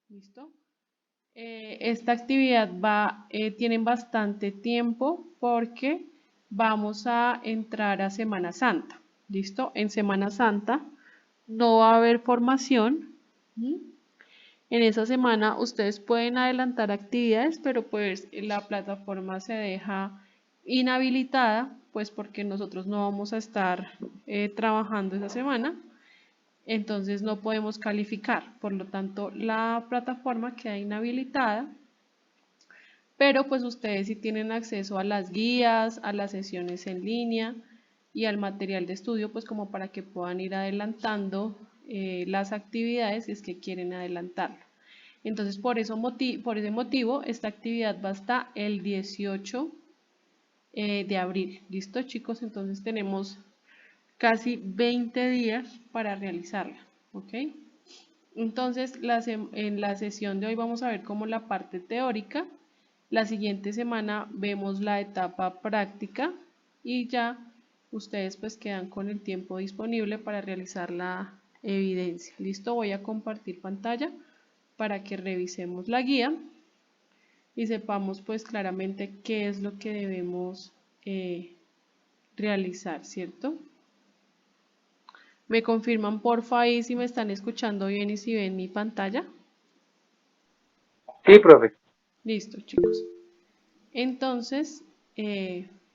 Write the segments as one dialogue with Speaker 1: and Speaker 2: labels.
Speaker 1: ¿Listo? Esta actividad tienen bastante tiempo porque vamos a entrar a Semana Santa. ¿Listo? En Semana Santa no va a haber formación. ¿Mm? En esa semana ustedes pueden adelantar actividades, pero pues la plataforma se deja inhabilitada, pues porque nosotros no vamos a estar trabajando esa semana, entonces no podemos calificar. Por lo tanto, la plataforma queda inhabilitada, pero pues ustedes sí tienen acceso a las guías, a las sesiones en línea y al material de estudio, pues como para que puedan ir adelantando las actividades si es que quieren adelantarlo. Entonces, por ese motivo, esta actividad va hasta el 18 de abril. ¿Listo, chicos? Entonces tenemos casi 20 días para realizarla. ¿Ok? Entonces, en la sesión de hoy vamos a ver como la parte teórica. La siguiente semana vemos la etapa práctica y ya ustedes pues quedan con el tiempo disponible para realizar la evidencia. ¿Listo? Voy a compartir pantalla para que revisemos la guía y sepamos pues claramente qué es lo que debemos realizar, ¿cierto? Me confirman porfa ahí si me están escuchando bien y si ven mi pantalla.
Speaker 2: Sí, profe.
Speaker 1: Listo, chicos. Entonces,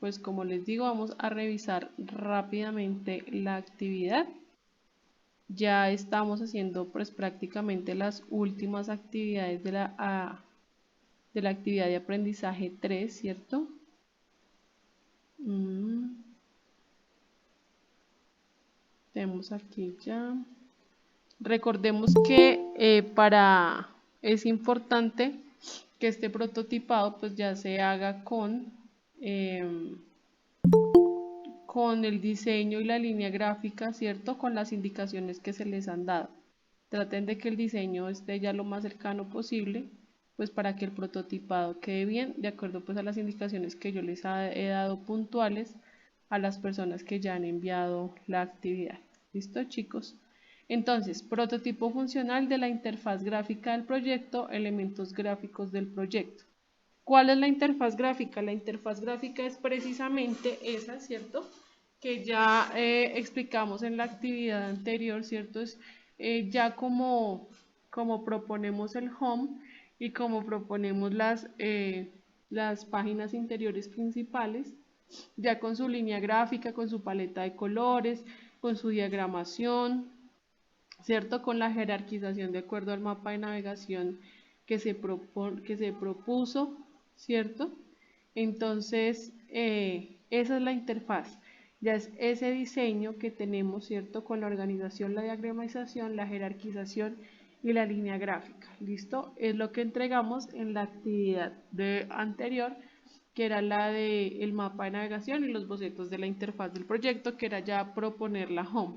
Speaker 1: pues como les digo, vamos a revisar rápidamente la actividad. Ya estamos haciendo pues prácticamente las últimas actividades de la actividad de aprendizaje 3, ¿cierto? Tenemos aquí ya. Recordemos que es importante que este prototipado pues ya se haga con el diseño y la línea gráfica, ¿cierto? Con las indicaciones que se les han dado. Traten de que el diseño esté ya lo más cercano posible, pues para que el prototipado quede bien, de acuerdo pues a las indicaciones que yo les he dado puntuales a las personas que ya han enviado la actividad. ¿Listo, chicos? Entonces, prototipo funcional de la interfaz gráfica del proyecto, elementos gráficos del proyecto. ¿Cuál es la interfaz gráfica? La interfaz gráfica es precisamente esa, ¿cierto? Que ya explicamos en la actividad anterior, ¿cierto? Es ya como proponemos el home y como proponemos las páginas interiores principales, ya con su línea gráfica, con su paleta de colores, con su diagramación, ¿cierto? Con la jerarquización de acuerdo al mapa de navegación que se propuso, ¿cierto? Entonces, esa es la interfaz. Ya es ese diseño que tenemos, ¿cierto? Con la organización, la diagramización, la jerarquización y la línea gráfica. ¿Listo? Es lo que entregamos en la actividad anterior, que era la del mapa de navegación y los bocetos de la interfaz del proyecto, que era ya proponer la home.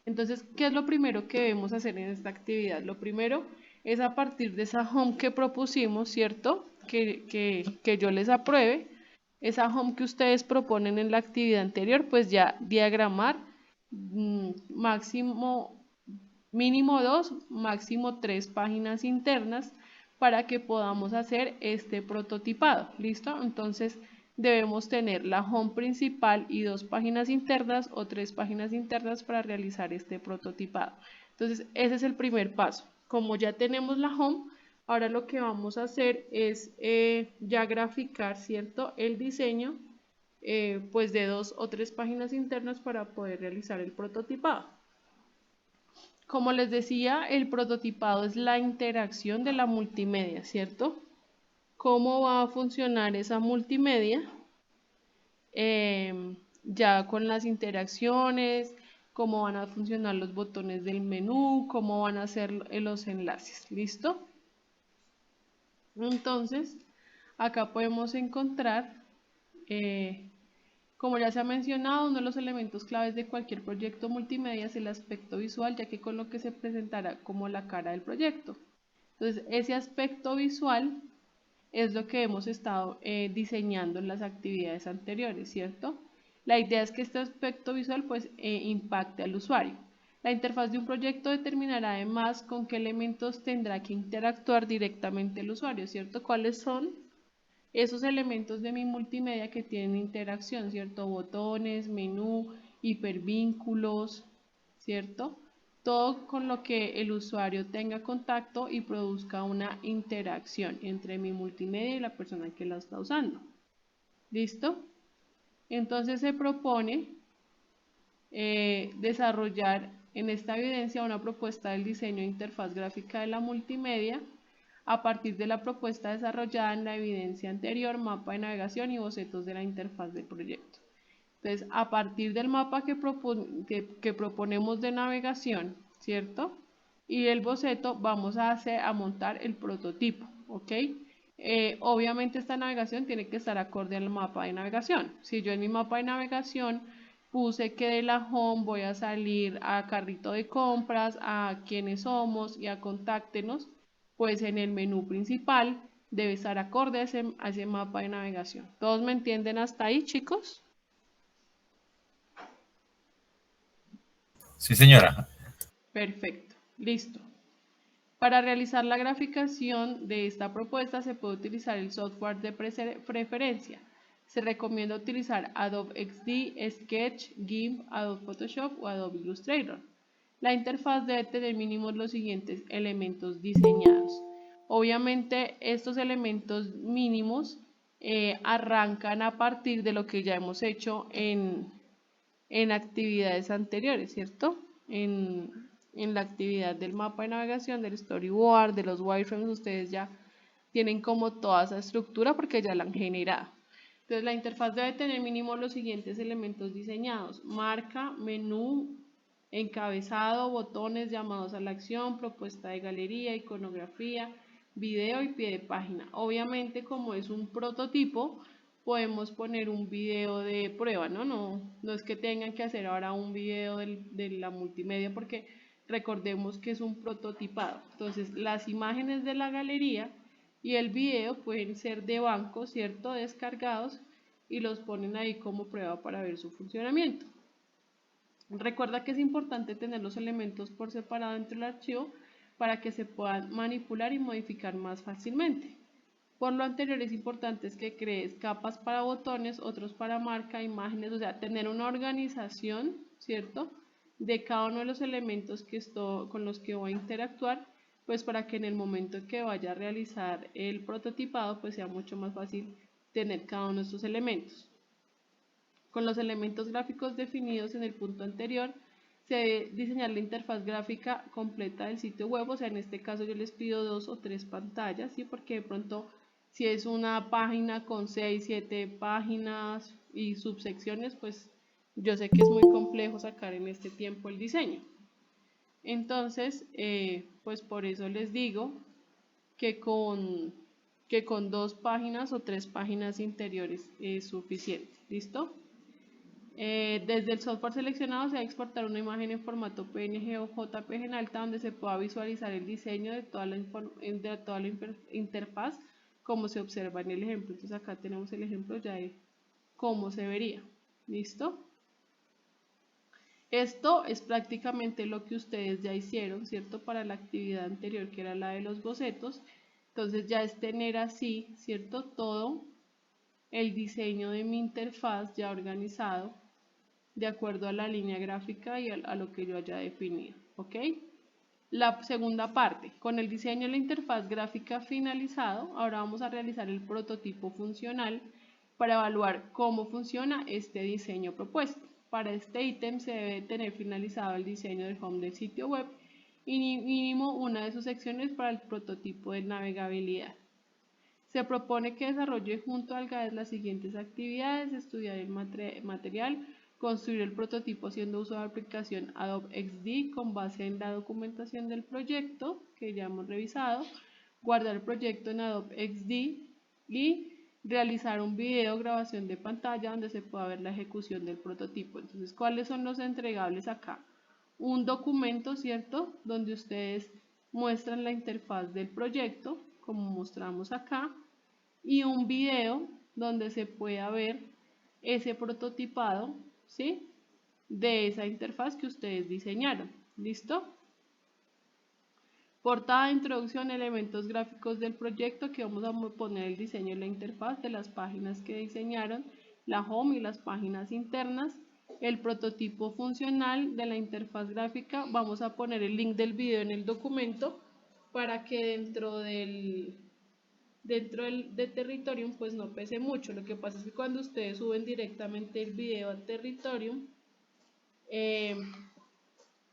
Speaker 1: Entonces, ¿qué es lo primero que debemos hacer en esta actividad? Lo primero es a partir de esa home que propusimos, ¿cierto? Que yo les apruebe, esa home que ustedes proponen en la actividad anterior, pues ya diagramar máximo, mínimo 2, máximo 3 páginas internas para que podamos hacer este prototipado. ¿Listo? Entonces debemos tener la home principal y 2 páginas internas o 3 páginas internas para realizar este prototipado. Entonces ese es el primer paso. Como ya tenemos la home, ahora lo que vamos a hacer es ya graficar, ¿cierto? El diseño pues de 2 o 3 páginas internas para poder realizar el prototipado. Como les decía, el prototipado es la interacción de la multimedia, ¿cierto? ¿Cómo va a funcionar esa multimedia? Ya con las interacciones, cómo van a funcionar los botones del menú, cómo van a ser los enlaces, ¿listo? Entonces, acá podemos encontrar, como ya se ha mencionado, uno de los elementos claves de cualquier proyecto multimedia es el aspecto visual, ya que con lo que se presentará como la cara del proyecto. Entonces, ese aspecto visual es lo que hemos estado diseñando en las actividades anteriores, ¿cierto? La idea es que este aspecto visual pues impacte al usuario. La interfaz de un proyecto determinará además con qué elementos tendrá que interactuar directamente el usuario, ¿cierto? ¿Cuáles son esos elementos de mi multimedia que tienen interacción, ¿cierto? Botones, menú, hipervínculos, ¿cierto? Todo con lo que el usuario tenga contacto y produzca una interacción entre mi multimedia y la persona que la está usando. ¿Listo? Entonces se propone desarrollar en esta evidencia una propuesta del diseño de interfaz gráfica de la multimedia a partir de la propuesta desarrollada en la evidencia anterior, mapa de navegación y bocetos de la interfaz del proyecto. Entonces, a partir del mapa que proponemos de navegación, ¿cierto? Y el boceto vamos a montar el prototipo, ¿ok? Obviamente esta navegación tiene que estar acorde al mapa de navegación. Si yo en mi mapa de navegación puse que de la home voy a salir a carrito de compras, a quiénes somos y a contáctenos, pues en el menú principal debe estar acorde a ese mapa de navegación. ¿Todos me entienden hasta ahí, chicos?
Speaker 2: Sí, señora.
Speaker 1: Perfecto, listo. Para realizar la graficación de esta propuesta se puede utilizar el software de preferencia. Se recomienda utilizar Adobe XD, Sketch, GIMP, Adobe Photoshop o Adobe Illustrator. La interfaz debe tener mínimo los siguientes elementos diseñados. Obviamente estos elementos mínimos arrancan a partir de lo que ya hemos hecho en actividades anteriores, ¿cierto? En la actividad del mapa de navegación, del storyboard, de los wireframes, ustedes ya tienen como toda esa estructura porque ya la han generado. Entonces la interfaz debe tener mínimo los siguientes elementos diseñados: marca, menú, encabezado, botones, llamados a la acción, propuesta de galería, iconografía, video y pie de página. Obviamente, como es un prototipo, podemos poner un video de prueba, ¿no? No es que tengan que hacer ahora un video de la multimedia porque recordemos que es un prototipado. Entonces, las imágenes de la galería y el video pueden ser de banco, ¿cierto? Descargados y los ponen ahí como prueba para ver su funcionamiento. Recuerda que es importante tener los elementos por separado dentro del archivo para que se puedan manipular y modificar más fácilmente. Por lo anterior es importante que crees capas para botones, otros para marca, imágenes, o sea, tener una organización, ¿cierto? De cada uno de los elementos con los que voy a interactuar, pues para que en el momento que vaya a realizar el prototipado, pues sea mucho más fácil tener cada uno de estos elementos. Con los elementos gráficos definidos en el punto anterior, se debe diseñar la interfaz gráfica completa del sitio web. O sea, en este caso yo les pido 2 o 3 pantallas, ¿sí? Porque de pronto si es una página con 6, 7 páginas y subsecciones, pues yo sé que es muy complejo sacar en este tiempo el diseño. Entonces, pues por eso les digo que con 2 páginas o 3 páginas interiores es suficiente. ¿Listo? Desde el software seleccionado se va a exportar una imagen en formato PNG o JPG en alta donde se pueda visualizar el diseño de toda la interfaz como se observa en el ejemplo. Entonces acá tenemos el ejemplo ya de cómo se vería. ¿Listo? Esto es prácticamente lo que ustedes ya hicieron, ¿cierto? Para la actividad anterior que era la de los bocetos. Entonces ya es tener así, ¿cierto? Todo el diseño de mi interfaz ya organizado de acuerdo a la línea gráfica y a lo que yo haya definido, ¿ok? La segunda parte, con el diseño de la interfaz gráfica finalizado, ahora vamos a realizar el prototipo funcional para evaluar cómo funciona este diseño propuesto. Para este ítem se debe tener finalizado el diseño del home del sitio web y mínimo una de sus secciones para el prototipo de navegabilidad. Se propone que desarrolle junto al GAES las siguientes actividades: estudiar el material, construir el prototipo haciendo uso de la aplicación Adobe XD con base en la documentación del proyecto que ya hemos revisado, guardar el proyecto en Adobe XD y realizar un video grabación de pantalla donde se pueda ver la ejecución del prototipo. Entonces, ¿cuáles son los entregables acá? Un documento, ¿cierto? Donde ustedes muestran la interfaz del proyecto, como mostramos acá, y un video donde se pueda ver ese prototipado, ¿sí? De esa interfaz que ustedes diseñaron. ¿Listo? Portada, introducción, elementos gráficos del proyecto, que vamos a poner el diseño de la interfaz de las páginas que diseñaron, la home y las páginas internas, el prototipo funcional de la interfaz gráfica. Vamos a poner el link del video en el documento para que dentro de Territorium pues no pese mucho. Lo que pasa es que cuando ustedes suben directamente el video a Territorium,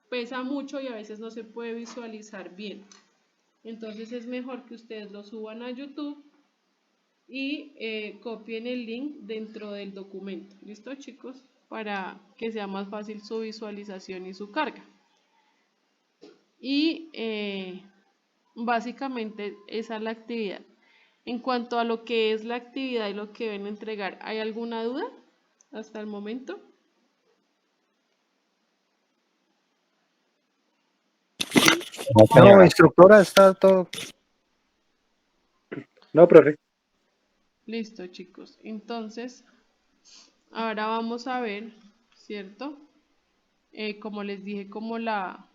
Speaker 1: pesa mucho y a veces no se puede visualizar bien. Entonces es mejor que ustedes lo suban a YouTube y copien el link dentro del documento. ¿Listo, chicos? Para que sea más fácil su visualización y su carga. Y básicamente esa es la actividad. En cuanto a lo que es la actividad y lo que deben entregar, ¿hay alguna duda hasta el momento?
Speaker 2: No, instructora, está todo. No, profe.
Speaker 1: Listo, chicos. Entonces, ahora vamos a ver, ¿cierto? Como les dije, como la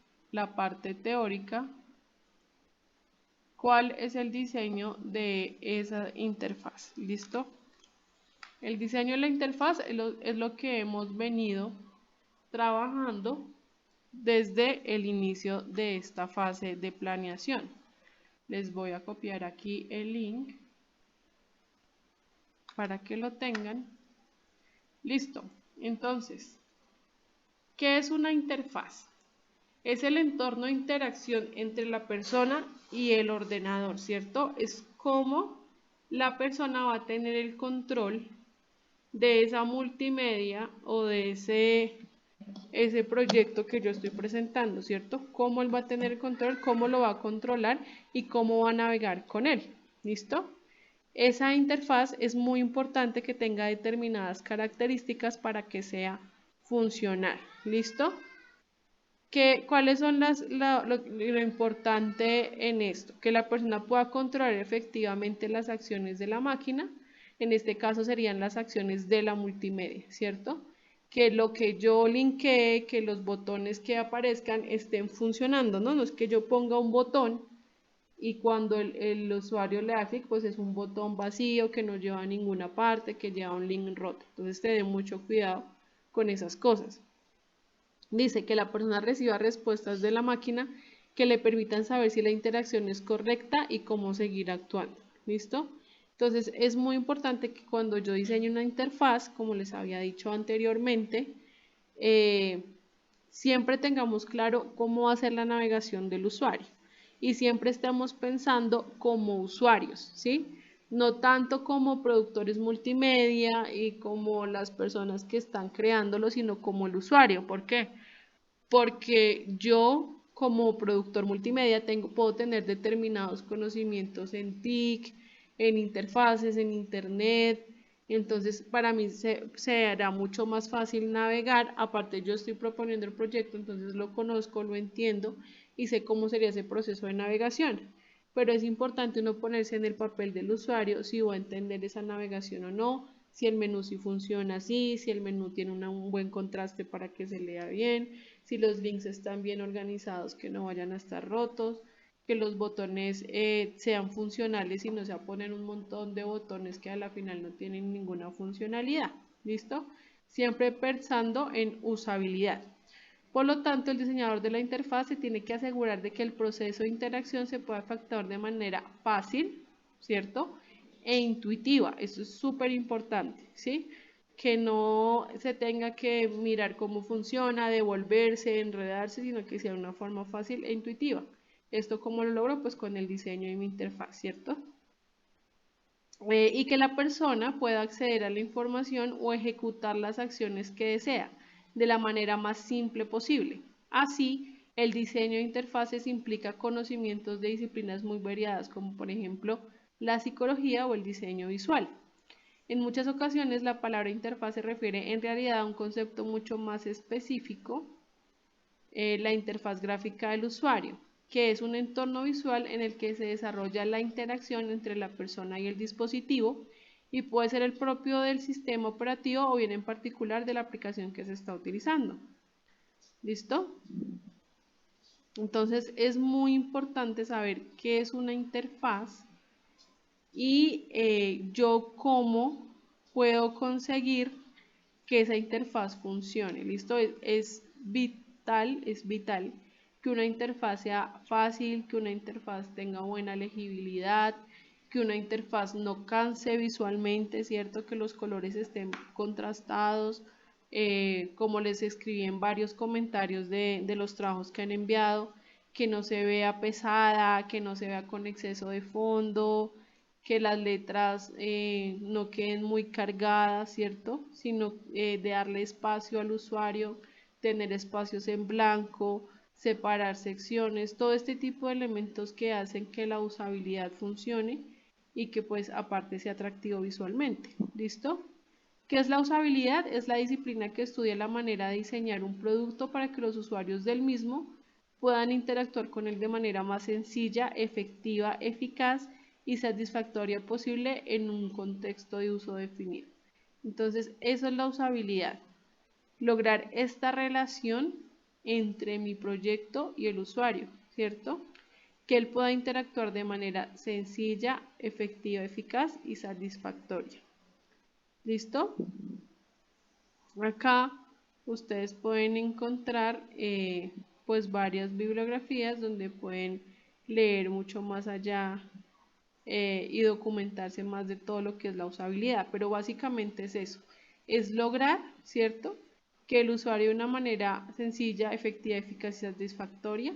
Speaker 1: parte teórica, ¿cuál es el diseño de esa interfaz? ¿Listo? El diseño de la interfaz es lo que hemos venido trabajando desde el inicio de esta fase de planeación. Les voy a copiar aquí el link para que lo tengan. Listo. Entonces, ¿qué es una interfaz? Es el entorno de interacción entre la persona y el ordenador, ¿cierto? Es como la persona va a tener el control de esa multimedia o de ese proyecto que yo estoy presentando, ¿cierto? Cómo él va a tener el control, cómo lo va a controlar y cómo va a navegar con él, ¿listo? Esa interfaz es muy importante que tenga determinadas características para que sea funcional, ¿listo? ¿Cuáles son lo importante en esto? Que la persona pueda controlar efectivamente las acciones de la máquina, en este caso serían las acciones de la multimedia, ¿cierto? Que lo que yo linkee, que los botones que aparezcan estén funcionando, ¿no? No es que yo ponga un botón y cuando el usuario le da clic, pues es un botón vacío que no lleva a ninguna parte, que lleva un link roto. Entonces, ten mucho cuidado con esas cosas. Dice que la persona reciba respuestas de la máquina que le permitan saber si la interacción es correcta y cómo seguir actuando. ¿Listo? Entonces es muy importante que cuando yo diseño una interfaz, como les había dicho anteriormente, siempre tengamos claro cómo va a ser la navegación del usuario y siempre estamos pensando como usuarios, ¿sí? No tanto como productores multimedia y como las personas que están creándolo, sino como el usuario. ¿Por qué? Porque yo como productor multimedia puedo tener determinados conocimientos en TIC, en interfaces, en internet, entonces para mí se hará mucho más fácil navegar. Aparte yo estoy proponiendo el proyecto, entonces lo conozco, lo entiendo y sé cómo sería ese proceso de navegación. Pero es importante uno ponerse en el papel del usuario si va a entender esa navegación o no, si el menú sí funciona así, si el menú tiene un buen contraste para que se lea bien, si los links están bien organizados, que no vayan a estar rotos, que los botones sean funcionales y no se poner un montón de botones que a la final no tienen ninguna funcionalidad. ¿Listo? Siempre pensando en usabilidad. Por lo tanto, el diseñador de la interfaz se tiene que asegurar de que el proceso de interacción se pueda efectuar de manera fácil, ¿cierto? E intuitiva. Eso es súper importante, ¿sí? Que no se tenga que mirar cómo funciona, devolverse, enredarse, sino que sea de una forma fácil e intuitiva. ¿Esto cómo lo logro? Pues con el diseño de mi interfaz, ¿cierto? Y que la persona pueda acceder a la información o ejecutar las acciones que desea de la manera más simple posible. Así, el diseño de interfaces implica conocimientos de disciplinas muy variadas, como por ejemplo la psicología o el diseño visual. En muchas ocasiones la palabra interfaz se refiere en realidad a un concepto mucho más específico, la interfaz gráfica del usuario, que es un entorno visual en el que se desarrolla la interacción entre la persona y el dispositivo y puede ser el propio del sistema operativo o bien en particular de la aplicación que se está utilizando. ¿Listo? Entonces es muy importante saber qué es una interfaz y yo cómo puedo conseguir que esa interfaz funcione. ¿Listo? Es vital que una interfaz sea fácil, que una interfaz tenga buena legibilidad, que una interfaz no canse visualmente, ¿cierto? Que los colores estén contrastados, como les escribí en varios comentarios de los trabajos que han enviado, que no se vea pesada, que no se vea con exceso de fondo, que las letras no queden muy cargadas, ¿cierto? Sino de darle espacio al usuario, tener espacios en blanco, separar secciones, todo este tipo de elementos que hacen que la usabilidad funcione y que pues aparte sea atractivo visualmente. ¿Listo? ¿Qué es la usabilidad? Es la disciplina que estudia la manera de diseñar un producto para que los usuarios del mismo puedan interactuar con él de manera más sencilla, efectiva, eficaz y satisfactoria posible en un contexto de uso definido. Entonces, eso es la usabilidad. Lograr esta relación entre mi proyecto y el usuario, ¿cierto? Que él pueda interactuar de manera sencilla, efectiva, eficaz y satisfactoria. ¿Listo? Acá ustedes pueden encontrar pues varias bibliografías donde pueden leer mucho más allá y documentarse más de todo lo que es la usabilidad, pero básicamente es eso, es lograr, ¿cierto? Que el usuario de una manera sencilla, efectiva, eficaz y satisfactoria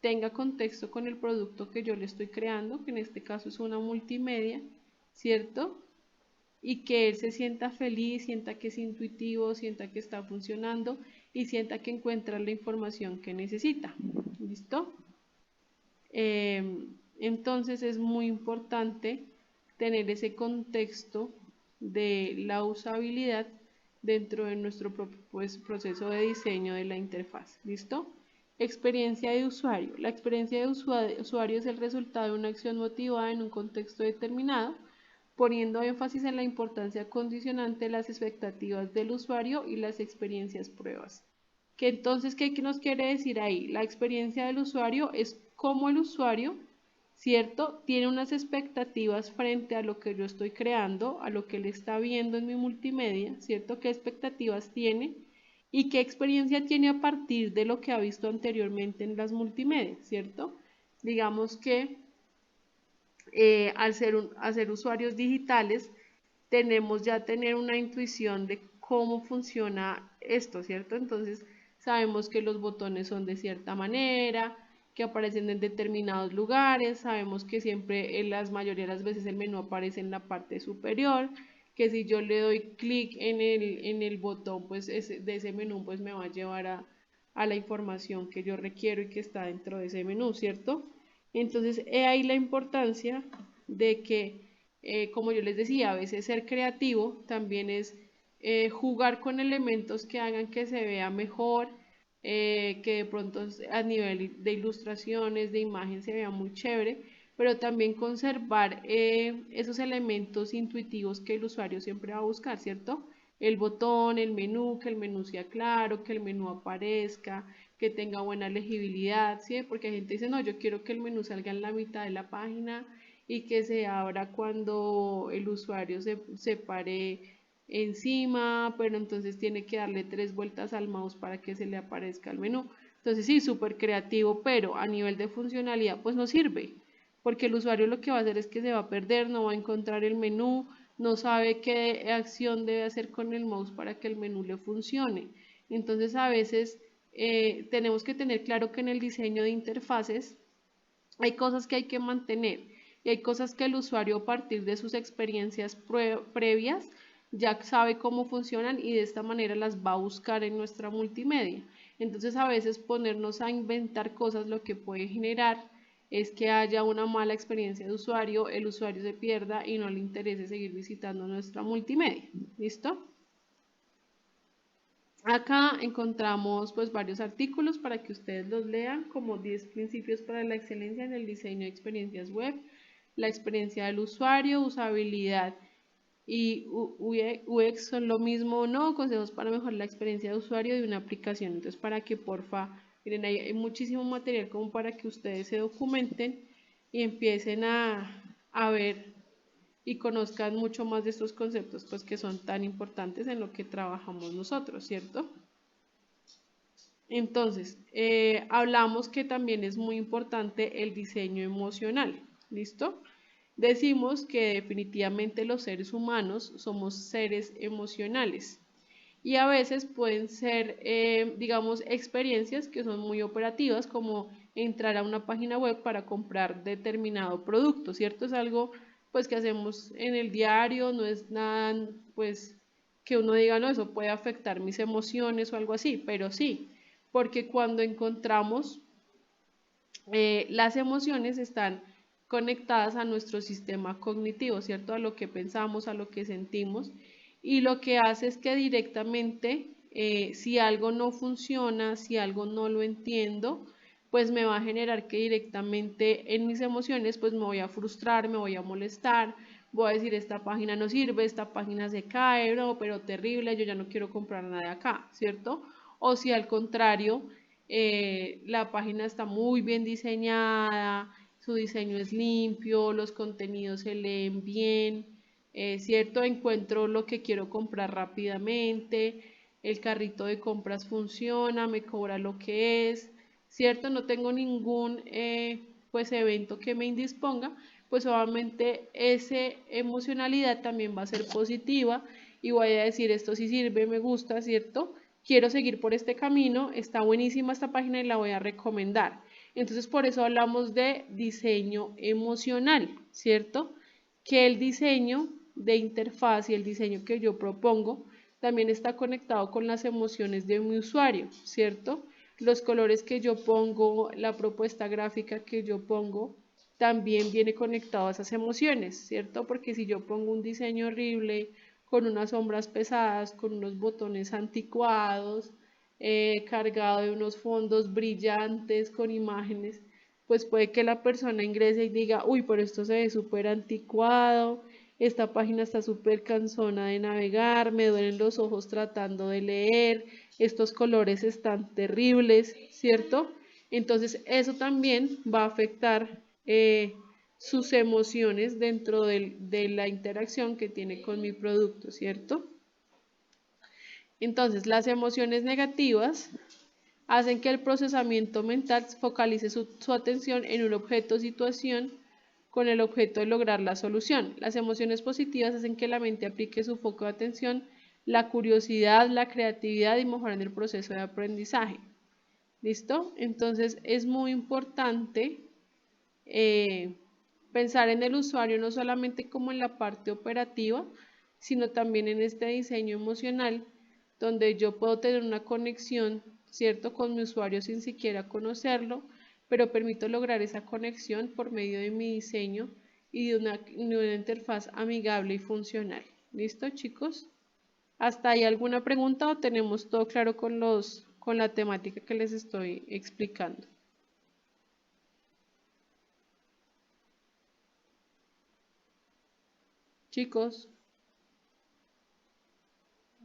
Speaker 1: tenga contexto con el producto que yo le estoy creando, que en este caso es una multimedia, ¿cierto? Y que él se sienta feliz, sienta que es intuitivo, sienta que está funcionando y sienta que encuentra la información que necesita. ¿Listo? Entonces es muy importante tener ese contexto de la usabilidad dentro de nuestro pues, proceso de diseño de la interfaz. ¿Listo? Experiencia de usuario. La experiencia de usuario es el resultado de una acción motivada en un contexto determinado, poniendo énfasis en la importancia condicionante de las expectativas del usuario y las experiencias pruebas. Que entonces, ¿qué nos quiere decir ahí? La experiencia del usuario es cómo el usuario, ¿cierto? Tiene unas expectativas frente a lo que yo estoy creando, a lo que él está viendo en mi multimedia, ¿cierto? ¿Qué expectativas tiene? Y qué experiencia tiene a partir de lo que ha visto anteriormente en las multimedias, ¿cierto? Digamos que al ser usuarios digitales, tenemos ya tener una intuición de cómo funciona esto, ¿cierto? Entonces sabemos que los botones son de cierta manera, que aparecen en determinados lugares, sabemos que siempre en las mayoría de las veces el menú aparece en la parte superior, que si yo le doy clic en el botón pues de ese menú pues me va a llevar a la información que yo requiero y que está dentro de ese menú, ¿cierto? Entonces, he ahí la importancia de que, como yo les decía, a veces ser creativo también es jugar con elementos que hagan que se vea mejor, que de pronto a nivel de ilustraciones, de imagen se vea muy chévere, pero también conservar esos elementos intuitivos que el usuario siempre va a buscar, ¿cierto? El botón, el menú, que el menú sea claro, que el menú aparezca, que tenga buena legibilidad, ¿sí? Porque hay gente que dice, no, yo quiero que el menú salga en la mitad de la página y que se abra cuando el usuario se pare encima, pero entonces tiene que darle 3 vueltas al mouse para que se le aparezca el menú. Entonces sí, súper creativo, pero a nivel de funcionalidad pues no sirve, porque el usuario lo que va a hacer es que se va a perder, no va a encontrar el menú, no sabe qué acción debe hacer con el mouse para que el menú le funcione. Entonces a veces tenemos que tener claro que en el diseño de interfaces hay cosas que hay que mantener y hay cosas que el usuario a partir de sus experiencias previas ya sabe cómo funcionan y de esta manera las va a buscar en nuestra multimedia. Entonces a veces ponernos a inventar cosas lo que puede generar es que haya una mala experiencia de usuario, el usuario se pierda y no le interese seguir visitando nuestra multimedia. ¿Listo? Acá encontramos pues varios artículos para que ustedes los lean, como 10 principios para la excelencia en el diseño de experiencias web, la experiencia del usuario, usabilidad y UX son lo mismo o no, consejos para mejorar la experiencia de usuario de una aplicación. Entonces para que porfa Miren, hay muchísimo material como para que ustedes se documenten y empiecen a ver y conozcan mucho más de estos conceptos, pues que son tan importantes en lo que trabajamos nosotros, ¿cierto? Entonces, hablamos que también es muy importante el diseño emocional, ¿listo? Decimos que definitivamente los seres humanos somos seres emocionales y a veces pueden ser, digamos, experiencias que son muy operativas, como entrar a una página web para comprar determinado producto, ¿cierto? Es algo pues que hacemos en el diario, no es nada pues que uno diga, no, eso puede afectar mis emociones o algo así, pero sí, porque cuando encontramos las emociones están conectadas a nuestro sistema cognitivo, ¿cierto? A lo que pensamos, a lo que sentimos, y lo que hace es que directamente, si algo no funciona, si algo no lo entiendo, pues me va a generar que directamente en mis emociones, pues me voy a frustrar, me voy a molestar, voy a decir, esta página no sirve, esta página se cae, no, pero terrible, yo ya no quiero comprar nada de acá, ¿cierto? O si al contrario, la página está muy bien diseñada, su diseño es limpio, los contenidos se leen bien, ¿cierto? Encuentro lo que quiero comprar rápidamente, el carrito de compras funciona, me cobra lo que es, ¿cierto? No tengo ningún pues evento que me indisponga, pues obviamente esa emocionalidad también va a ser positiva y voy a decir esto sí sirve, me gusta, ¿cierto? Quiero seguir por este camino, está buenísima esta página y la voy a recomendar. Entonces por eso hablamos de diseño emocional, ¿cierto? Que el diseño de interfaz y el diseño que yo propongo también está conectado con las emociones de mi usuario, ¿cierto? Los colores que yo pongo, la propuesta gráfica que yo pongo, también viene conectado a esas emociones, ¿cierto? Porque si yo pongo un diseño horrible, con unas sombras pesadas, con unos botones anticuados, cargado de unos fondos brillantes con imágenes, pues puede que la persona ingrese y diga, uy, pero esto se ve súper anticuado, esta página está súper cansona de navegar, me duelen los ojos tratando de leer, estos colores están terribles, ¿cierto? Entonces eso también va a afectar sus emociones dentro de la interacción que tiene con mi producto, ¿cierto? Entonces las emociones negativas hacen que el procesamiento mental focalice su atención en un objeto o situación con el objeto de lograr la solución. Las emociones positivas hacen que la mente aplique su foco de atención, la curiosidad, la creatividad y mejorar el proceso de aprendizaje. ¿Listo? Entonces es muy importante eh, pensar en el usuario no solamente como en la parte operativa, sino también en este diseño emocional, donde yo puedo tener una conexión, ¿cierto?, con mi usuario sin siquiera conocerlo, pero permito lograr esa conexión por medio de mi diseño y de una interfaz amigable y funcional. ¿Listo, chicos? ¿Hasta ahí alguna pregunta o tenemos todo claro con la temática que les estoy explicando? Chicos,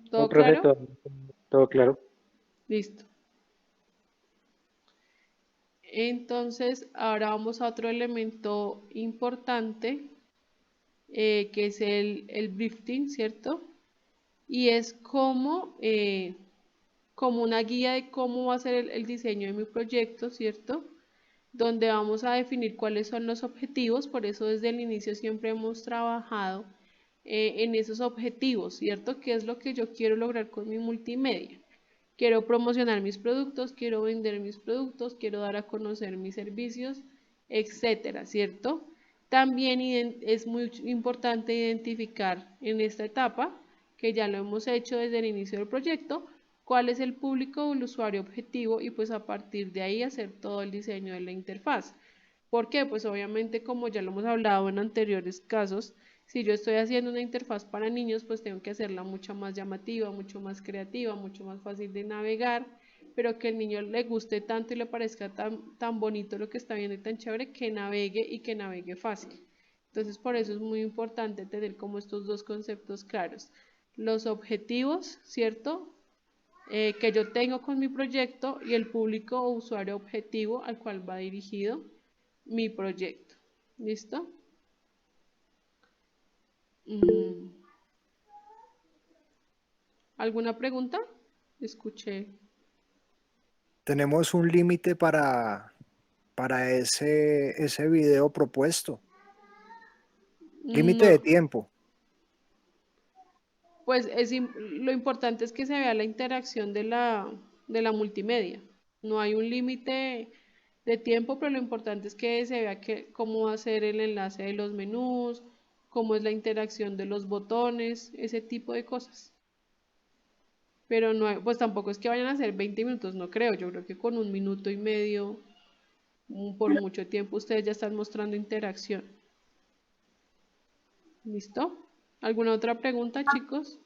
Speaker 2: No,
Speaker 1: ¿todo
Speaker 2: profe,
Speaker 1: claro?
Speaker 2: todo claro.
Speaker 1: Listo. Entonces, ahora vamos a otro elemento importante, que es el briefing, ¿cierto? Y es como una guía de cómo va a ser el diseño de mi proyecto, ¿cierto? Donde vamos a definir cuáles son los objetivos, por eso desde el inicio siempre hemos trabajado en esos objetivos, ¿cierto? ¿Qué es lo que yo quiero lograr con mi multimedia? Quiero promocionar mis productos, quiero vender mis productos, quiero dar a conocer mis servicios, etcétera, ¿cierto? También es muy importante identificar en esta etapa, que ya lo hemos hecho desde el inicio del proyecto, cuál es el público o el usuario objetivo y pues a partir de ahí hacer todo el diseño de la interfaz. ¿Por qué? Pues obviamente como ya lo hemos hablado en anteriores casos, si yo estoy haciendo una interfaz para niños, pues tengo que hacerla mucho más llamativa, mucho más creativa, mucho más fácil de navegar, pero que el niño le guste tanto y le parezca tan bonito lo que está viendo y tan chévere que navegue y que navegue fácil. Entonces por eso es muy importante tener como estos dos conceptos claros. Los objetivos, ¿cierto? que yo tengo con mi proyecto y el público o usuario objetivo al cual va dirigido mi proyecto. ¿Listo? ¿Alguna pregunta? Escuché.
Speaker 2: Tenemos un límite para ese video propuesto. Límite de
Speaker 1: No,
Speaker 2: tiempo.
Speaker 1: pues lo importante es que se vea la interacción de la multimedia. No hay un límite de tiempo, pero lo importante es que se vea cómo va a ser el enlace de los menús, cómo es la interacción de los botones, ese tipo de cosas. Pero no pues tampoco es que vayan a ser 20 minutos, no creo. Yo creo que con 1 minuto y medio, por mucho tiempo, ustedes ya están mostrando interacción. ¿Listo? ¿Alguna otra pregunta, chicos?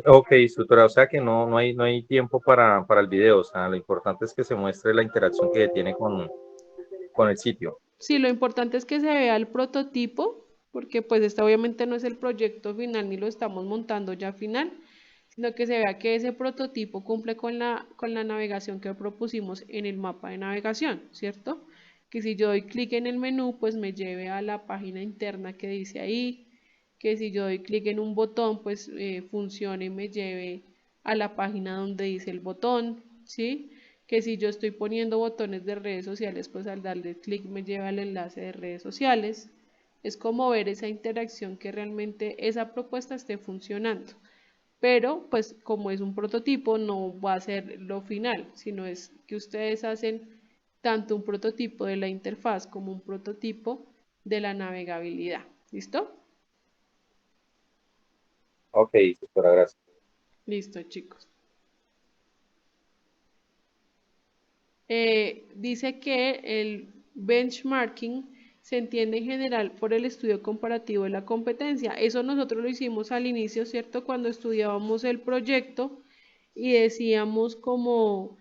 Speaker 3: Ok, instructora, o sea que no hay tiempo para el video, o sea, lo importante es que se muestre la interacción que tiene con el sitio.
Speaker 1: Sí, lo importante es que se vea el prototipo, porque pues este obviamente no es el proyecto final ni lo estamos montando ya final, sino que se vea que ese prototipo cumple con la navegación que propusimos en el mapa de navegación, ¿cierto? Que si yo doy clic en el menú, pues me lleve a la página interna que dice ahí, que si yo doy clic en un botón, pues funcione y me lleve a la página donde dice el botón, ¿sí? Que si yo estoy poniendo botones de redes sociales, pues al darle clic me lleva al enlace de redes sociales. Es como ver esa interacción, que realmente esa propuesta esté funcionando. Pero pues como es un prototipo, no va a ser lo final, sino es que ustedes hacen tanto un prototipo de la interfaz como un prototipo de la navegabilidad. ¿Listo?
Speaker 3: Ok, instructora, gracias.
Speaker 1: Listo, chicos. Dice que el benchmarking se entiende en general por el estudio comparativo de la competencia. Eso nosotros lo hicimos al inicio, ¿cierto? Cuando estudiábamos el proyecto y decíamos como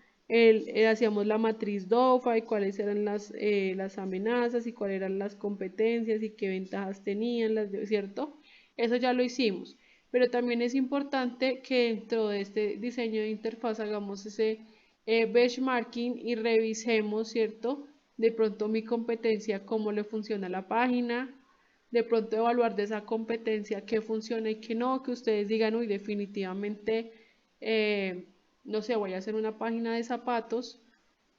Speaker 1: hacíamos la matriz DOFA y cuáles eran las amenazas y cuáles eran las competencias y qué ventajas tenían, ¿cierto? Eso ya lo hicimos. Pero también es importante que dentro de este diseño de interfaz hagamos ese benchmarking y revisemos, ¿cierto? De pronto mi competencia, cómo le funciona la página, de pronto evaluar de esa competencia qué funciona y qué no, que ustedes digan, uy, definitivamente, no sé, voy a hacer una página de zapatos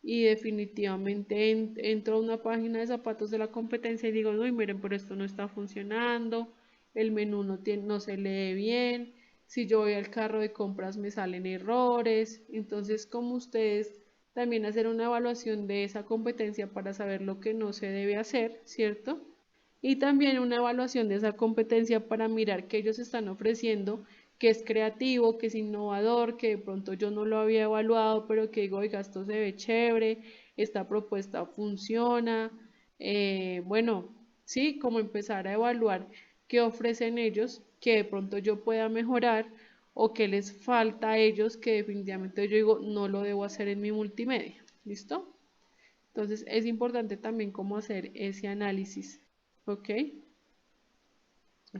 Speaker 1: y definitivamente entro a una página de zapatos de la competencia y digo, uy, miren, pero esto no está funcionando, el menú no se lee bien, si yo voy al carro de compras me salen errores, entonces como ustedes también hacer una evaluación de esa competencia para saber lo que no se debe hacer, ¿cierto? Y también una evaluación de esa competencia para mirar qué ellos están ofreciendo, que es creativo, que es innovador, que de pronto yo no lo había evaluado, pero que digo, oiga, esto se ve chévere, esta propuesta funciona. Bueno, sí, como empezar a evaluar qué ofrecen ellos, que de pronto yo pueda mejorar o qué les falta a ellos, que definitivamente yo digo, no lo debo hacer en mi multimedia. ¿Listo? Entonces es importante también cómo hacer ese análisis. ¿Ok?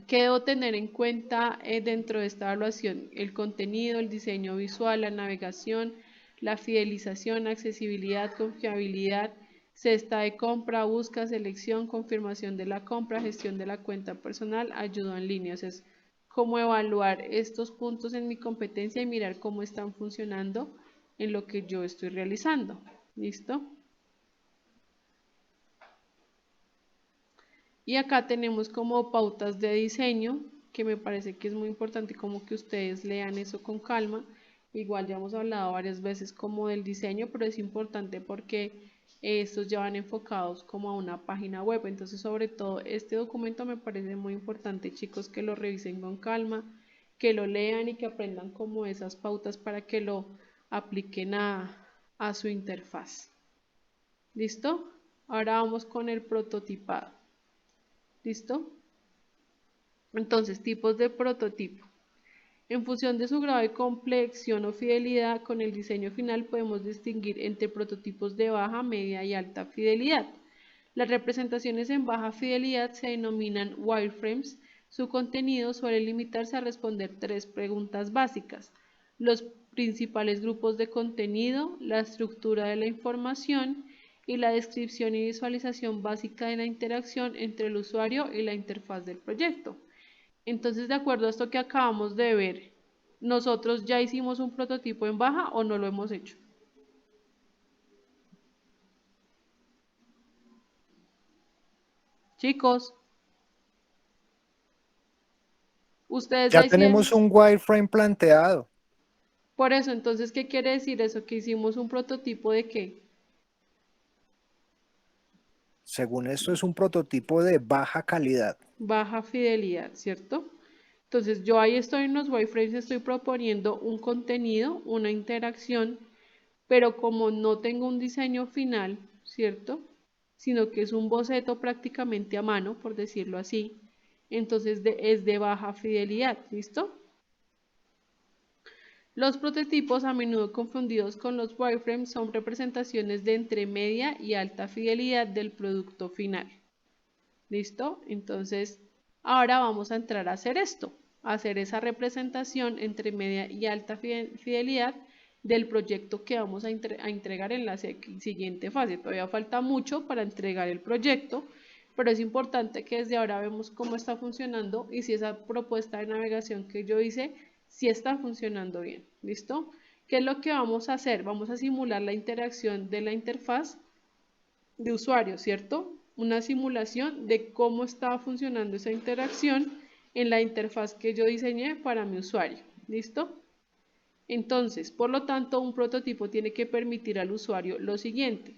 Speaker 1: ¿Qué debo tener en cuenta dentro de esta evaluación? El contenido, el diseño visual, la navegación, la fidelización, accesibilidad, confiabilidad, cesta de compra, busca, selección, confirmación de la compra, gestión de la cuenta personal, ayuda en línea. O sea, es cómo evaluar estos puntos en mi competencia y mirar cómo están funcionando en lo que yo estoy realizando. ¿Listo? Y acá tenemos como pautas de diseño, que me parece que es muy importante como que ustedes lean eso con calma. Igual ya hemos hablado varias veces como del diseño, pero es importante porque estos ya van enfocados como a una página web. Entonces, sobre todo, este documento me parece muy importante, chicos, que lo revisen con calma, que lo lean y que aprendan como esas pautas para que lo apliquen a su interfaz. ¿Listo? Ahora vamos con el prototipado. ¿Listo? Entonces, tipos de prototipo. En función de su grado de complexión o fidelidad, con el diseño final podemos distinguir entre prototipos de baja, media y alta fidelidad. Las representaciones en baja fidelidad se denominan wireframes. Su contenido suele limitarse a responder tres preguntas básicas. Los principales grupos de contenido, la estructura de la información y la descripción y visualización básica de la interacción entre el usuario y la interfaz del proyecto. Entonces, de acuerdo a esto que acabamos de ver, ¿nosotros ya hicimos un prototipo en baja o no lo hemos hecho? Chicos, ustedes ya
Speaker 2: Ya
Speaker 1: hicieron.
Speaker 2: tenemos un wireframe planteado.
Speaker 1: Por eso, entonces, ¿qué quiere decir eso? Que hicimos un prototipo de qué?
Speaker 2: Según esto es un prototipo de baja calidad.
Speaker 1: Baja fidelidad, ¿cierto? Entonces, yo ahí estoy en los wireframes, estoy proponiendo un contenido, una interacción, pero como no tengo un diseño final, ¿cierto? Sino que es un boceto prácticamente a mano, por decirlo así, entonces es de baja fidelidad, ¿listo? Los prototipos, a menudo confundidos con los wireframes, son representaciones de entre media y alta fidelidad del producto final. ¿Listo? Entonces, ahora vamos a entrar a hacer esto, a hacer esa representación entre media y alta fidelidad del proyecto que vamos a entregar en la siguiente fase. Todavía falta mucho para entregar el proyecto, pero es importante que desde ahora vemos cómo está funcionando y si esa propuesta de navegación que yo hice, si está funcionando bien. ¿Listo? ¿Qué es lo que vamos a hacer? Vamos a simular la interacción de la interfaz de usuario, ¿cierto? Una simulación de cómo estaba funcionando esa interacción en la interfaz que yo diseñé para mi usuario. ¿Listo? Entonces, por lo tanto, un prototipo tiene que permitir al usuario lo siguiente: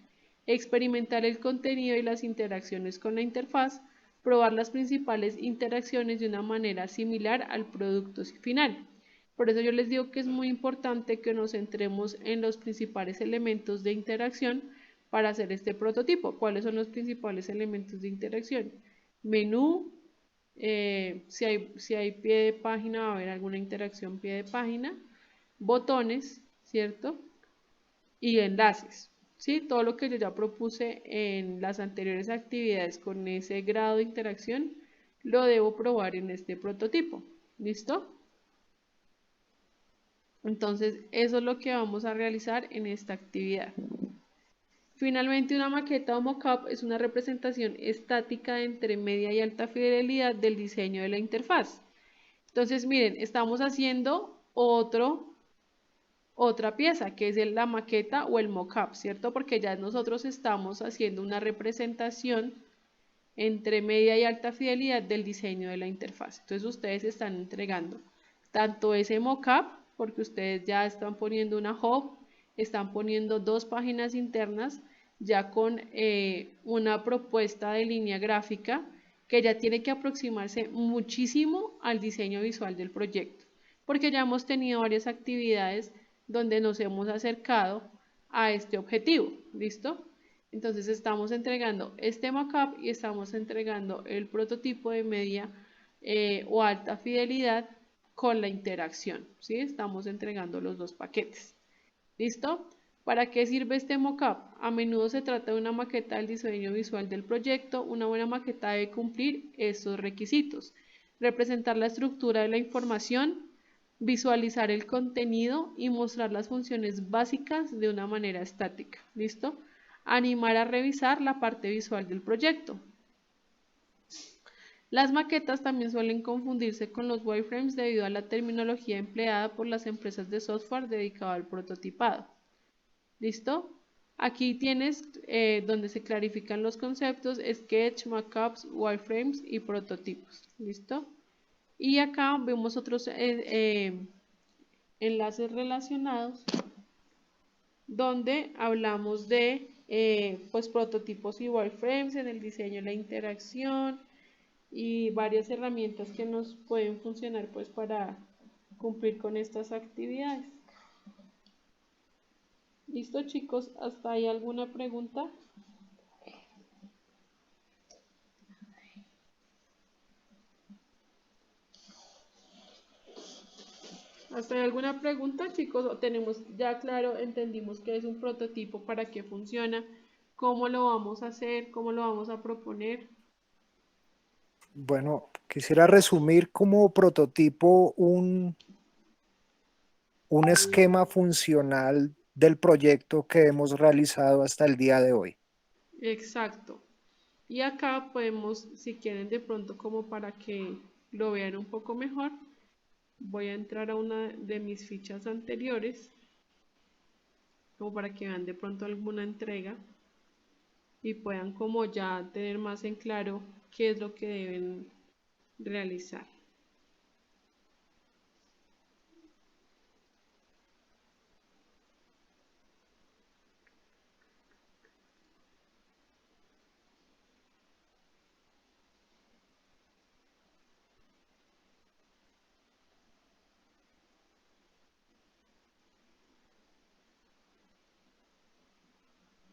Speaker 1: experimentar el contenido y las interacciones con la interfaz, probar las principales interacciones de una manera similar al producto final. Por eso yo les digo que es muy importante que nos centremos en los principales elementos de interacción para hacer este prototipo. ¿Cuáles son los principales elementos de interacción? Menú, si hay pie de página, va a haber alguna interacción pie de página, botones, ¿cierto? Y enlaces, ¿sí? Todo lo que yo ya propuse en las anteriores actividades con ese grado de interacción, lo debo probar en este prototipo. ¿Listo? Entonces, eso es lo que vamos a realizar en esta actividad. Finalmente, una maqueta o mockup es una representación estática de entre media y alta fidelidad del diseño de la interfaz. Entonces, miren, estamos haciendo otra pieza, que es la maqueta o el mockup, ¿cierto? Porque ya nosotros estamos haciendo una representación entre media y alta fidelidad del diseño de la interfaz. Entonces, ustedes están entregando tanto ese mockup, porque ustedes ya están poniendo una hub, están poniendo dos páginas internas, ya con una propuesta de línea gráfica que ya tiene que aproximarse muchísimo al diseño visual del proyecto, porque ya hemos tenido varias actividades donde nos hemos acercado a este objetivo, ¿listo? Entonces estamos entregando este mockup y estamos entregando el prototipo de media o alta fidelidad con la interacción, ¿sí? Estamos entregando los dos paquetes. ¿Listo? ¿Para qué sirve este mockup? A menudo se trata de una maqueta del diseño visual del proyecto. Una buena maqueta debe cumplir estos requisitos: representar la estructura de la información, visualizar el contenido y mostrar las funciones básicas de una manera estática. ¿Listo? Animar a revisar la parte visual del proyecto. Las maquetas también suelen confundirse con los wireframes debido a la terminología empleada por las empresas de software dedicado al prototipado. ¿Listo? Aquí tienes donde se clarifican los conceptos: sketch, mockups, wireframes y prototipos. ¿Listo? Y acá vemos otros enlaces relacionados donde hablamos de pues prototipos y wireframes en el diseño de la interacción y varias herramientas que nos pueden funcionar pues para cumplir con estas actividades. ¿Listo, chicos? ¿Hasta ahí alguna pregunta? ¿Hasta ahí alguna pregunta, chicos? ¿O tenemos ya claro, entendimos qué es un prototipo, para qué funciona, cómo lo vamos a hacer, cómo lo vamos a proponer?
Speaker 2: Bueno, quisiera resumir como prototipo un un esquema funcional del proyecto que hemos realizado hasta el día de hoy.
Speaker 1: Exacto. Y acá podemos, si quieren de pronto como para que lo vean un poco mejor, voy a entrar a una de mis fichas anteriores, como para que vean de pronto alguna entrega y puedan como ya tener más en claro qué es lo que deben realizar.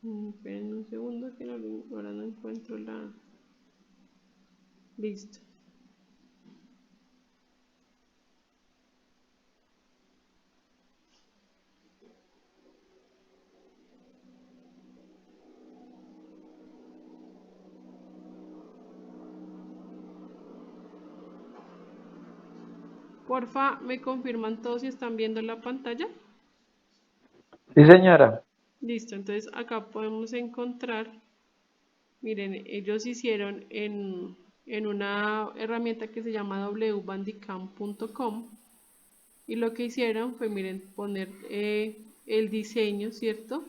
Speaker 1: Esperen un segundo que ahora no encuentro la... Listo. Porfa, ¿me confirman todos si están viendo la pantalla?
Speaker 4: Sí, señora.
Speaker 1: Listo, entonces acá podemos encontrar, miren, ellos hicieron en una herramienta que se llama wbandicam.com y lo que hicieron fue, miren, poner el diseño, ¿cierto?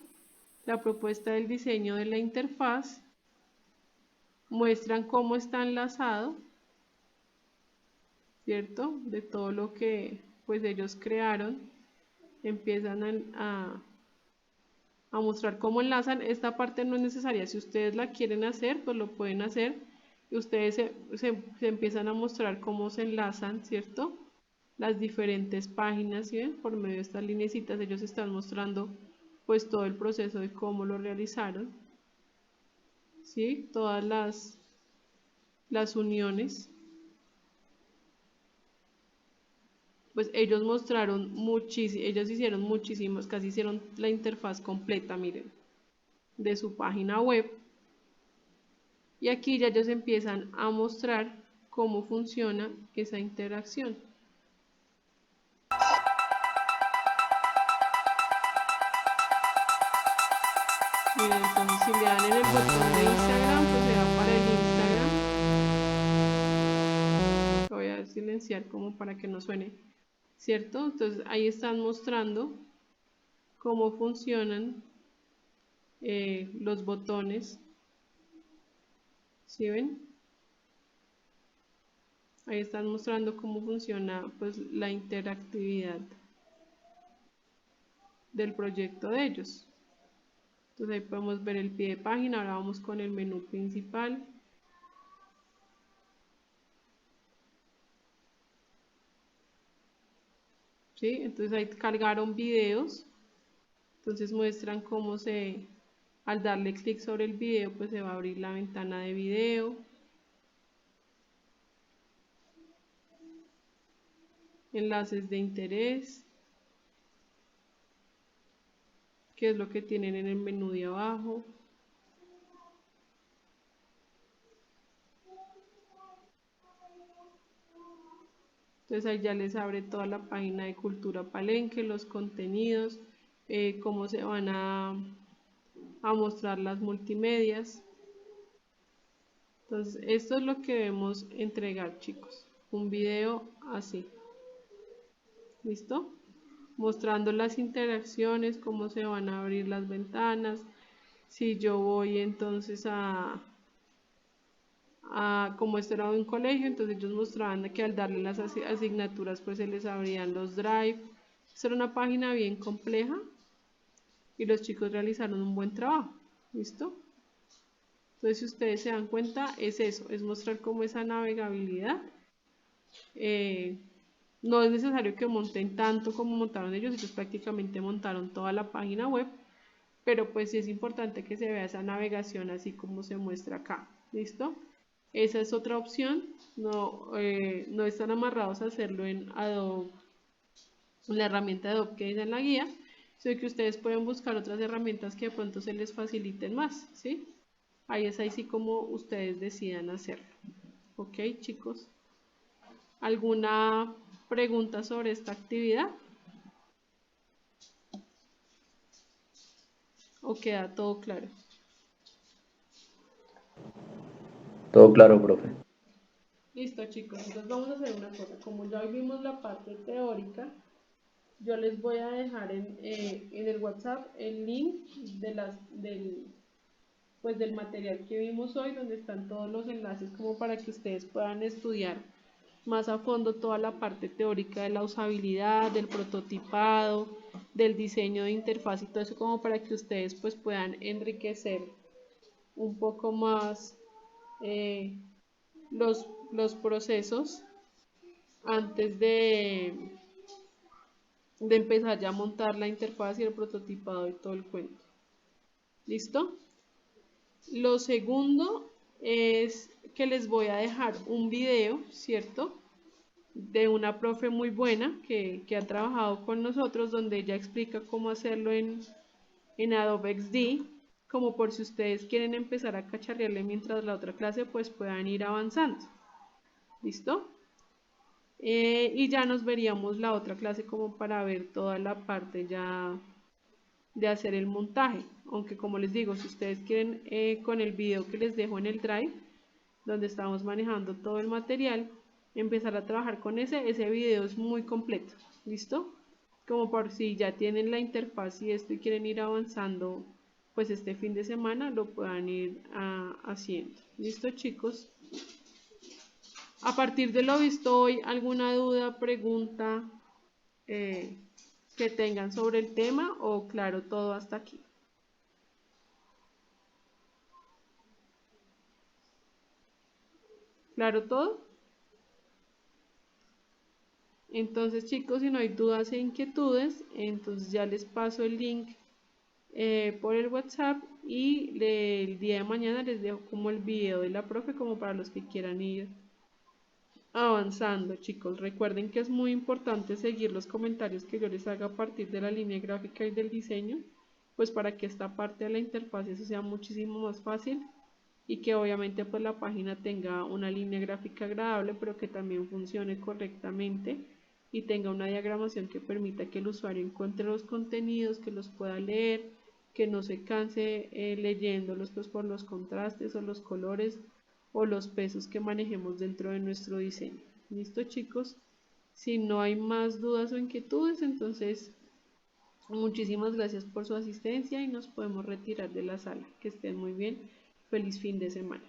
Speaker 1: La propuesta del diseño de la interfaz, muestran cómo está enlazado, ¿cierto? De todo lo que pues ellos crearon, empiezan a mostrar cómo enlazan. Esta parte no es necesaria, si ustedes la quieren hacer, pues lo pueden hacer y ustedes se empiezan a mostrar cómo se enlazan, ¿cierto? Las diferentes páginas, ¿sí ven? Por medio de estas lineecitas ellos están mostrando pues todo el proceso de cómo lo realizaron, ¿sí? Todas las uniones. Pues ellos mostraron muchísimo, ellos hicieron muchísimas, casi hicieron la interfaz completa, miren, de su página web. Y aquí ya ellos empiezan a mostrar cómo funciona esa interacción. Miren, entonces si le dan en el botón de Instagram, pues se va para el Instagram. Lo voy a silenciar como para que no suene, ¿cierto? Entonces ahí están mostrando cómo funcionan los botones. ¿Sí ven? Ahí están mostrando cómo funciona pues la interactividad del proyecto de ellos. Entonces ahí podemos ver el pie de página. Ahora vamos con el menú principal. ¿Sí? Entonces ahí cargaron videos. Entonces muestran cómo al darle clic sobre el video, pues se va a abrir la ventana de video. Enlaces de interés, que es lo que tienen en el menú de abajo. Entonces ahí ya les abre toda la página de Cultura Palenque, los contenidos, cómo se van a mostrar las multimedias. Entonces esto es lo que debemos entregar, chicos, un video así. ¿Listo? Mostrando las interacciones, cómo se van a abrir las ventanas. Si yo voy entonces como esto era un colegio, entonces ellos mostraban que al darle las asignaturas pues se les abrían los drive. Esta era una página bien compleja y los chicos realizaron un buen trabajo. ¿Listo? Entonces si ustedes se dan cuenta es eso, es mostrar cómo esa navegabilidad no es necesario que monten tanto como montaron ellos prácticamente montaron toda la página web, pero pues sí es importante que se vea esa navegación así como se muestra acá. ¿Listo? Esa es otra opción, no están amarrados a hacerlo en Adobe, en la herramienta de Adobe que dice en la guía, sino que ustedes pueden buscar otras herramientas que de pronto se les faciliten más, ¿sí? Ahí es así como ustedes decidan hacerlo. ¿Ok, chicos? ¿Alguna pregunta sobre esta actividad? ¿O queda todo claro?
Speaker 4: Todo claro, profe.
Speaker 1: Listo, chicos, entonces vamos a hacer una cosa. Como ya hoy vimos la parte teórica, yo les voy a dejar en el WhatsApp el link del material que vimos hoy, donde están todos los enlaces como para que ustedes puedan estudiar más a fondo toda la parte teórica de la usabilidad, del prototipado, del diseño de interfaz y todo eso, como para que ustedes pues puedan enriquecer un poco más los procesos antes de empezar ya a montar la interfaz y el prototipado y todo el cuento. ¿Listo? Lo segundo es que les voy a dejar un video, ¿cierto? De una profe muy buena que ha trabajado con nosotros, donde ella explica cómo hacerlo en Adobe XD, como por si ustedes quieren empezar a cacharrearle mientras la otra clase pues puedan ir avanzando. ¿Listo? Y ya nos veríamos la otra clase como para ver toda la parte ya de hacer el montaje. Aunque como les digo, si ustedes quieren con el video que les dejo en el Drive, donde estamos manejando todo el material, empezar a trabajar con ese video es muy completo. ¿Listo? Como por si ya tienen la interfaz y esto y quieren ir avanzando, pues este fin de semana lo puedan ir haciendo. ¿Listo, chicos? A partir de lo visto hoy, ¿alguna duda, pregunta que tengan sobre el tema o claro todo hasta aquí? ¿Claro todo? Entonces, chicos, si no hay dudas e inquietudes, entonces ya les paso el link por el WhatsApp y el día de mañana les dejo como el video de la profe como para los que quieran ir avanzando, chicos. Recuerden que es muy importante seguir los comentarios que yo les haga a partir de la línea gráfica y del diseño, pues para que esta parte de la interfaz eso sea muchísimo más fácil y que obviamente pues la página tenga una línea gráfica agradable, pero que también funcione correctamente y tenga una diagramación que permita que el usuario encuentre los contenidos, que los pueda leer, que no se canse leyéndolos pues por los contrastes o los colores o los pesos que manejemos dentro de nuestro diseño. ¿Listo, chicos? Si no hay más dudas o inquietudes, entonces muchísimas gracias por su asistencia y nos podemos retirar de la sala. Que estén muy bien. Feliz fin de semana.